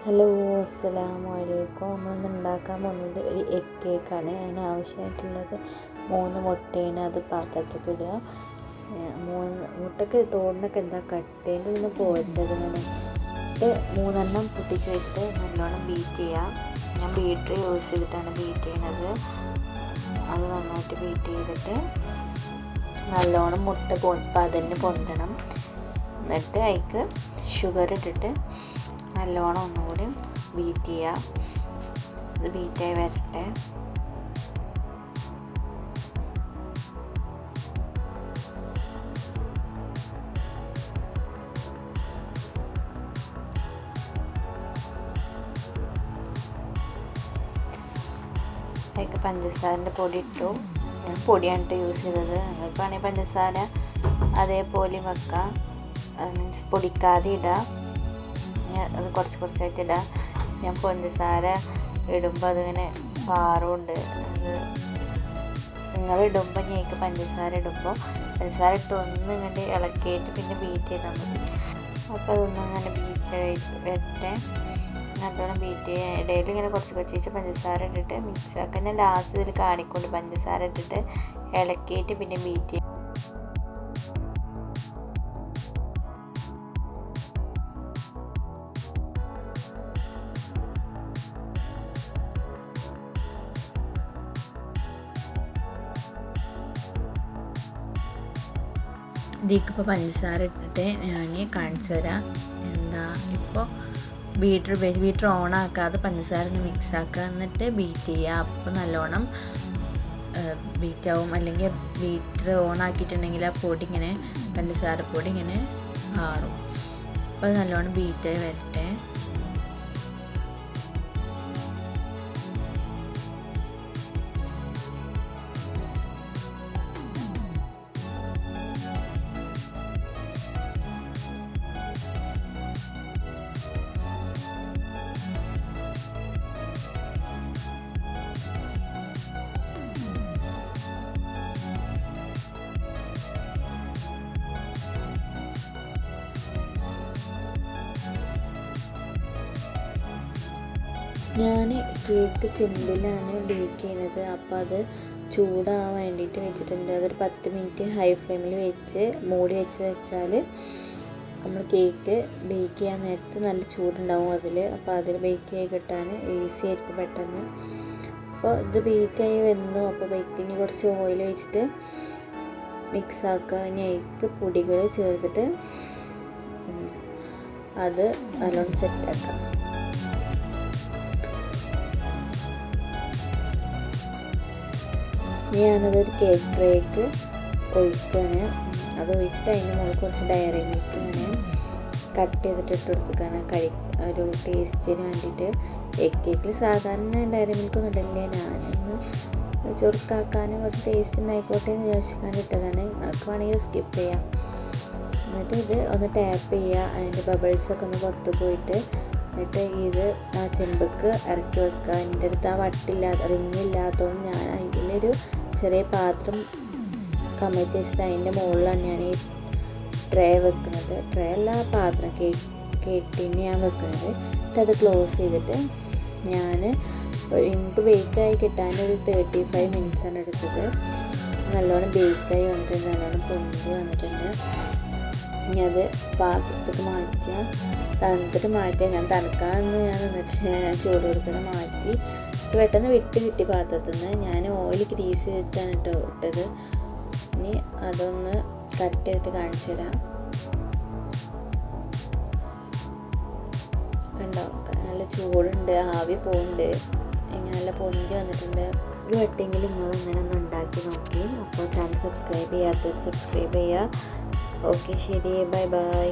Hello, അസ്സലാമു അലൈക്കും. നമ്മളിന്ന് ഉണ്ടാക്കാൻ പോകുന്നത് ഒരു എഗ് കേക്കാണ്. അതിനാവശ്യമായിട്ടുള്ളത് 3 മുട്ടയാണ്. അത് പാത്രത്തേക്ക് ഇടുക. 3 മുട്ടയ്ക്ക് തോടിനൊക്കെ എന്താ കട്ടേൻ്റെ ഒന്ന് പോരേണ്ടത്. ഇങ്ങനെ 3 പൊട്ടിച്ച് വെച്ചിട്ട് നല്ലോണം ബീറ്റ് ചെയ്യുക. ഞാൻ ബീറ്റർ യൂസ് ചെയ്തിട്ടാണ് ബീറ്റ് ചെയ്യുന്നത്. അത് നന്നായിട്ട് ബീറ്റ് ചെയ്തിട്ട് നല്ലോണം മുട്ട പതഞ്ഞ് പൊന്തണം. എന്നിട്ട് അതിലേക്ക് ഷുഗർ ഇട്ടിട്ട് നല്ലോണം ഒന്നുകൂടി ബീറ്റ് ചെയ്യുക. ഇത് ബീറ്റായി വരട്ടെ. അതിലേക്ക് പഞ്ചസാരൻ്റെ പൊടി ഇട്ടു. ഞാൻ പൊടിയാണ് യൂസ് ചെയ്തത്. നിങ്ങൾക്ക് വേണമെങ്കിൽ പഞ്ചസാര അതേപോലെ വെക്കാം, മീൻസ് പൊടിക്കാതെ ഇടുക. അത് കുറച്ചായിട്ട് ഇടാം. ഞാൻ പഞ്ചസാര ഇടുമ്പോൾ അതിങ്ങനെ പാറുണ്ട്. അത് നിങ്ങളിടുമ്പോൾ ഞങ്ങൾക്ക് പഞ്ചസാര പഞ്ചസാര ഇട്ട് ഒന്ന് ഇങ്ങനെ ഇളക്കിയിട്ട് പിന്നെ ബീറ്റ് ചെയ്താൽ മതി. അപ്പോൾ അതൊന്നും അങ്ങനെ ബീറ്റ് വരട്ടെ. നല്ലോണം ബീറ്റ് ചെയ്യുക. ഇടയിൽ ഇങ്ങനെ കുറച്ച് പഞ്ചസാര ഇട്ടിട്ട് മിക്സ് ആക്കുക. ഞാൻ ലാസ്റ്റ് ഇതിൽ കാണിക്കൊണ്ട് പഞ്ചസാര ഇട്ടിട്ട് ഇളക്കിയിട്ട് പിന്നെ ബീറ്റ് ചെയ്യും. ഇതിപ്പോൾ പഞ്ചസാര ഇട്ടിട്ട് ഞാൻ കാണിച്ചു തരാം. ഇപ്പോൾ ബീറ്റർ ഓൺ ആക്കാതെ പഞ്ചസാര ഒന്ന് മിക്സ് ആക്കുക, എന്നിട്ട് ബീറ്റ് ചെയ്യുക. അപ്പോൾ നല്ലോണം ബീറ്റാവും. അല്ലെങ്കിൽ ബീറ്റർ ഓൺ ആക്കിയിട്ടുണ്ടെങ്കിൽ ആ പൊടി ഇങ്ങനെ പഞ്ചസാര പൊടി ഇങ്ങനെ മാറും. അപ്പോൾ അത് നല്ലോണം ബീറ്റായി വരട്ടെ. ഞാൻ കേക്ക് ചെമ്പിലാണ് ബേക്ക് ചെയ്യുന്നത്. അപ്പോൾ അത് ചൂടാകാൻ വേണ്ടിയിട്ട് വെച്ചിട്ടുണ്ട്. അതൊരു 10 മിനിറ്റ് ഹൈ ഫ്ലെയിമിൽ വെച്ച് മൂടി വെച്ചാൽ നമ്മൾ കേക്ക് ബേക്ക് ചെയ്യാൻ നേരത്ത് നല്ല ചൂടുണ്ടാവും അതിൽ. അപ്പോൾ അതിൽ ബേക്ക് ചെയ്ത് കിട്ടാൻ ഈസി ആയിരിക്കും പെട്ടെന്ന്. അപ്പോൾ ഇത് ബീറ്റായി വന്നു. അപ്പോൾ ബേക്കിന് കുറച്ച് ഓയിൽ ഒഴിച്ചിട്ട് മിക്സ് ആക്കുക. ഇനി അതിലേക്ക് പൊടികൾ ചേർത്തിട്ട് അത് നല്ലോണം സെറ്റാക്കാം. ഞാനതൊരു കേക്ക് ട്രേക്ക് ഒഴിക്കുകയാണ്. അത് ഒഴിച്ചിട്ട് അതിൻ്റെ മുകളിൽ കുറച്ച് ഡയറി മിൽക്ക് ഇങ്ങനെ കട്ട് ചെയ്തിട്ട് ഇട്ട് കൊടുത്തിക്കാണ് ഒരു ടേസ്റ്റിന് വേണ്ടിയിട്ട്. എഗ് കേക്കിൽ സാധാരണ ഡയറി മിൽക്കൊന്നും ഇടില്ല. ഞാനൊന്ന് ചുരുക്കാക്കാനും കുറച്ച് ടേസ്റ്റ് ഉണ്ടായിക്കോട്ടെ എന്ന് വിചാരിച്ചിട്ടാണ് ഇട്ടതാണ്. നമുക്ക് വേണമെങ്കിൽ സ്കിപ്പ് ചെയ്യാം. എന്നിട്ട് ഇത് ഒന്ന് ടാപ്പ് ചെയ്യുക. അതിൻ്റെ ബബിൾസൊക്കെ ഒന്ന് പുറത്ത് പോയിട്ട് എന്നിട്ട് ഇത് ആ ചെമ്പക്ക് ഇറക്കി വെക്കുക. എൻ്റെ അടുത്ത് ആ റിങ്ങില്ലാത്തതുകൊണ്ട് ഞാൻ അതിലൊരു ചെറിയ പാത്രം കമഴ്ത്തി വെച്ചിട്ട് അതിൻ്റെ മുകളിലാണ് ഞാൻ ഈ ട്രേ വെക്കുന്നത്. ട്രേ അല്ല, പാത്രം കേക്ക് ടിന്ന് ഞാൻ വെക്കുന്നത്. എന്നിട്ട് അത് ക്ലോസ് ചെയ്തിട്ട് എനിക്ക് ബേക്കായി കിട്ടാൻ ഒരു 35 മിനിറ്റ്സാണ് എടുത്തത്. നല്ലോണം ബേക്കായി വന്നിട്ടുണ്ട്, നല്ലോണം പൊന്തി വന്നിട്ടുണ്ട്. ഇനി അത് പാത്രത്തേക്ക് മാറ്റുക. തണുത്തിട്ട് മാറ്റുക. ഞാൻ തണുക്കാമെന്ന് ഞാൻ ചൂട് കൊടുക്കണം മാറ്റി. പെട്ടെന്ന് കിട്ടി പാത്രത്തിൽ നിന്ന്. ഞാൻ ഓയിൽ ഗ്രീസ് ചെയ്തിട്ടാണ് ഇട്ടത്. ഇനി അതൊന്ന് കട്ട് ചെയ്തിട്ട് കാണിച്ചു തരാം. കണ്ടോ, നല്ല ചൂടുണ്ട്, ആവി പോകുന്നുണ്ട്, നല്ല പൊന്തി വന്നിട്ടുണ്ട്. ഒരു വട്ടെങ്കിലും നിങ്ങൾ ഇങ്ങനെ ഒന്ന് ഉണ്ടാക്കി നോക്കി. അപ്പോൾ ചാനൽ സബ്സ്ക്രൈബ് ചെയ്യാത്തവർ സബ്സ്ക്രൈബ് ചെയ്യുക. ഓക്കെ, ശരി, ബൈ.